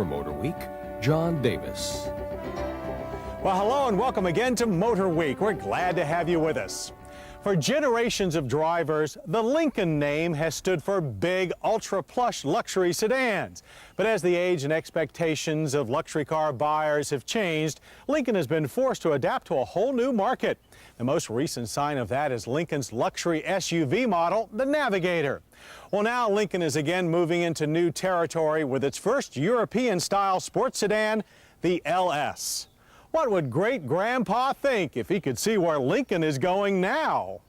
for Motorweek, John Davis. Well, hello and welcome again to Motor Week. We're glad to have you with us. For generations of drivers, the Lincoln name has stood for big, ultra-plush luxury sedans. But as the age and expectations of luxury car buyers have changed, Lincoln has been forced to adapt to a whole new market. The most recent sign of that is Lincoln's luxury SUV model, the Navigator. Well, now Lincoln is again moving into new territory with its first European-style sports sedan, the LS. What would great-grandpa think if he could see where Lincoln is going now?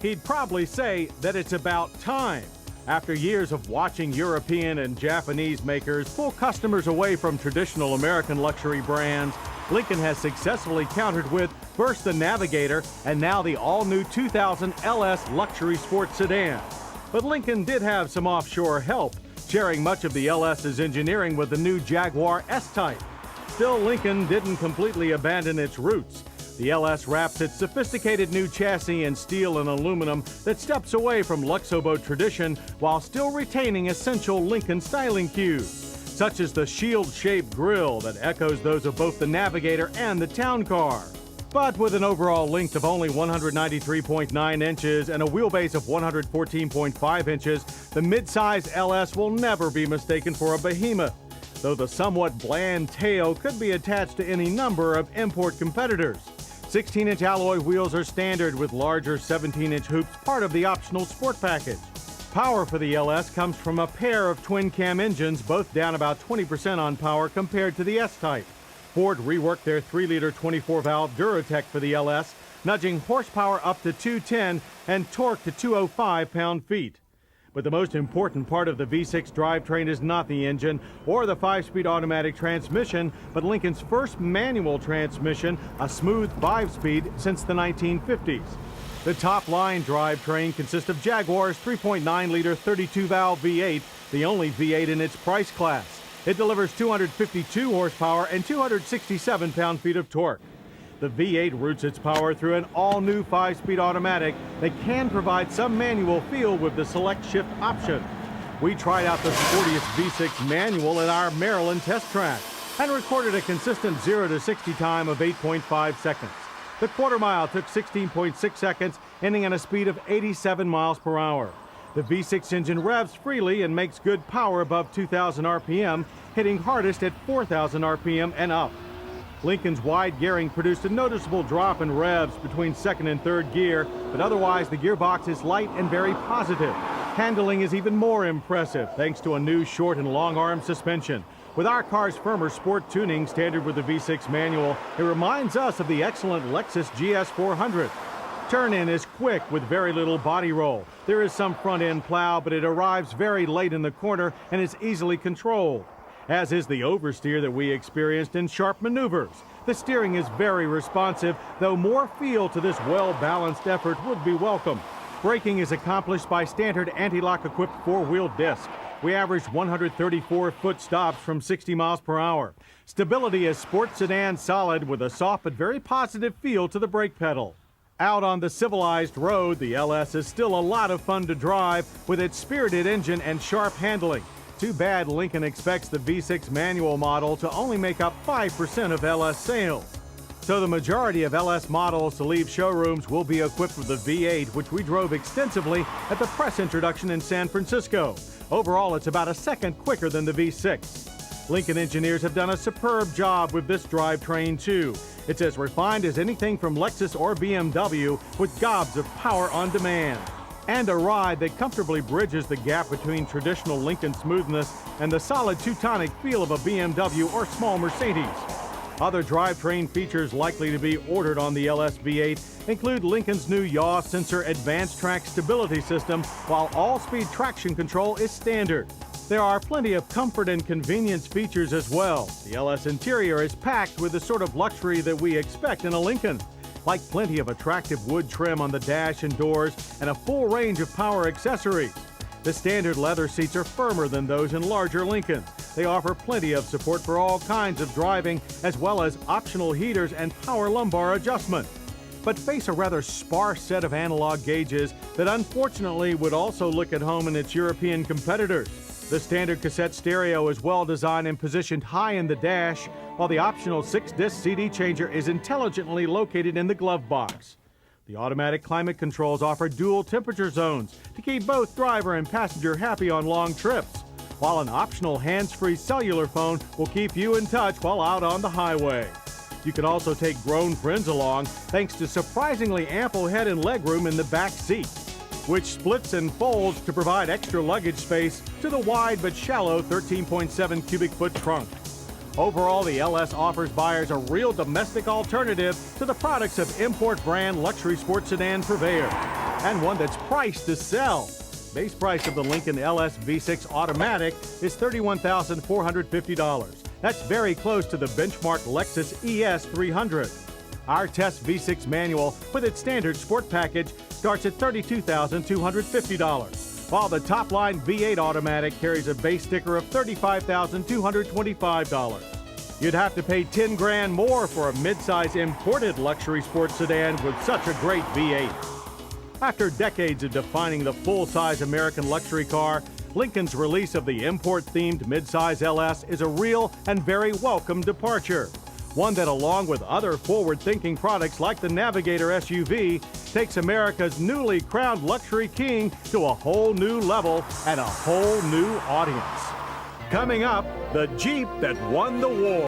He'd probably say that it's about time. After years of watching European and Japanese makers pull customers away from traditional American luxury brands, Lincoln has successfully countered with first the Navigator and now the all-new 2000 LS luxury sports sedan. But Lincoln did have some offshore help, sharing much of the LS's engineering with the new Jaguar S-Type. Still, Lincoln didn't completely abandon its roots. The LS wraps its sophisticated new chassis in steel and aluminum that steps away from Luxoboat tradition while still retaining essential Lincoln styling cues, such as the shield-shaped grille that echoes those of both the Navigator and the Town Car. But with an overall length of only 193.9 inches and a wheelbase of 114.5 inches, the midsize LS will never be mistaken for a behemoth, though the somewhat bland tail could be attached to any number of import competitors. 16-inch alloy wheels are standard with larger 17-inch hoops, part of the optional sport package. Power for the LS comes from a pair of twin-cam engines, both down about 20% on power compared to the S-Type. Ford reworked their 3-liter 24-valve Duratec for the LS, nudging horsepower up to 210 and torque to 205 pound-feet. But the most important part of the V6 drivetrain is not the engine or the 5-speed automatic transmission, but Lincoln's first manual transmission, a smooth 5-speed since the 1950s. The top-line drivetrain consists of Jaguar's 3.9-liter 32-valve V8, the only V8 in its price class. It delivers 252 horsepower and 267 pound-feet of torque. The V8 routes its power through an all-new 5-speed automatic that can provide some manual feel with the select shift option. We tried out the sportiest V6 manual at our Maryland test track and recorded a consistent 0 to 60 time of 8.5 seconds. The quarter mile took 16.6 seconds, ending at a speed of 87 miles per hour. The V6 engine revs freely and makes good power above 2,000 RPM, hitting hardest at 4,000 RPM and up. Lincoln's wide gearing produced a noticeable drop in revs between second and third gear, but otherwise the gearbox is light and very positive. Handling is even more impressive thanks to a new short and long arm suspension. With our car's firmer sport tuning standard with the V6 manual, it reminds us of the excellent Lexus GS400. Turn-in is quick with very little body roll. There is some front-end plow, but it arrives very late in the corner and is easily controlled, as is the oversteer that we experienced in sharp maneuvers. The steering is very responsive, though more feel to this well-balanced effort would be welcome. Braking is accomplished by standard anti-lock equipped four-wheel disc. We averaged 134-foot stops from 60 miles per hour. Stability is sport sedan solid with a soft but very positive feel to the brake pedal. Out on the civilized road, the LS is still a lot of fun to drive with its spirited engine and sharp handling. Too bad Lincoln expects the V6 manual model to only make up 5% of LS sales. So the majority of LS models to leave showrooms will be equipped with the V8, which we drove extensively at the press introduction in San Francisco. Overall, it's about a second quicker than the V6. Lincoln engineers have done a superb job with this drivetrain too. It's as refined as anything from Lexus or BMW, with gobs of power on demand. And a ride that comfortably bridges the gap between traditional Lincoln smoothness and the solid two-tonic feel of a BMW or small Mercedes. Other drivetrain features likely to be ordered on the LS V8 include Lincoln's new yaw sensor advanced track stability system, while all-speed traction control is standard. There are plenty of comfort and convenience features as well. The LS interior is packed with the sort of luxury that we expect in a Lincoln, like plenty of attractive wood trim on the dash and doors and a full range of power accessories. The standard leather seats are firmer than those in larger Lincolns. They offer plenty of support for all kinds of driving, as well as optional heaters and power lumbar adjustment. but face a rather sparse set of analog gauges that unfortunately would also look at home in its European competitors. The standard cassette stereo is well designed and positioned high in the dash, while the optional 6-disc CD changer is intelligently located in the glove box. The automatic climate controls offer dual temperature zones to keep both driver and passenger happy on long trips, while an optional hands-free cellular phone will keep you in touch while out on the highway. You can also take grown friends along thanks to surprisingly ample head and legroom in the back seat, which splits and folds to provide extra luggage space to the wide but shallow 13.7 cubic foot trunk. Overall, the LS offers buyers a real domestic alternative to the products of import brand luxury sports sedan purveyors, and one that's priced to sell. Base price of the Lincoln LS V6 Automatic is $31,450. That's very close to the benchmark Lexus ES 300. Our test V6 manual with its standard sport package starts at $32,250, while the top-line V8 Automatic carries a base sticker of $35,225. You'd have to pay $10 grand more for a midsize imported luxury sports sedan with such a great V8. After decades of defining the full-size American luxury car, Lincoln's release of the import-themed midsize LS is a real and very welcome departure. One that, along with other forward-thinking products like the Navigator SUV, takes America's newly crowned luxury king to a whole new level and a whole new audience. Coming up, the Jeep that won the war.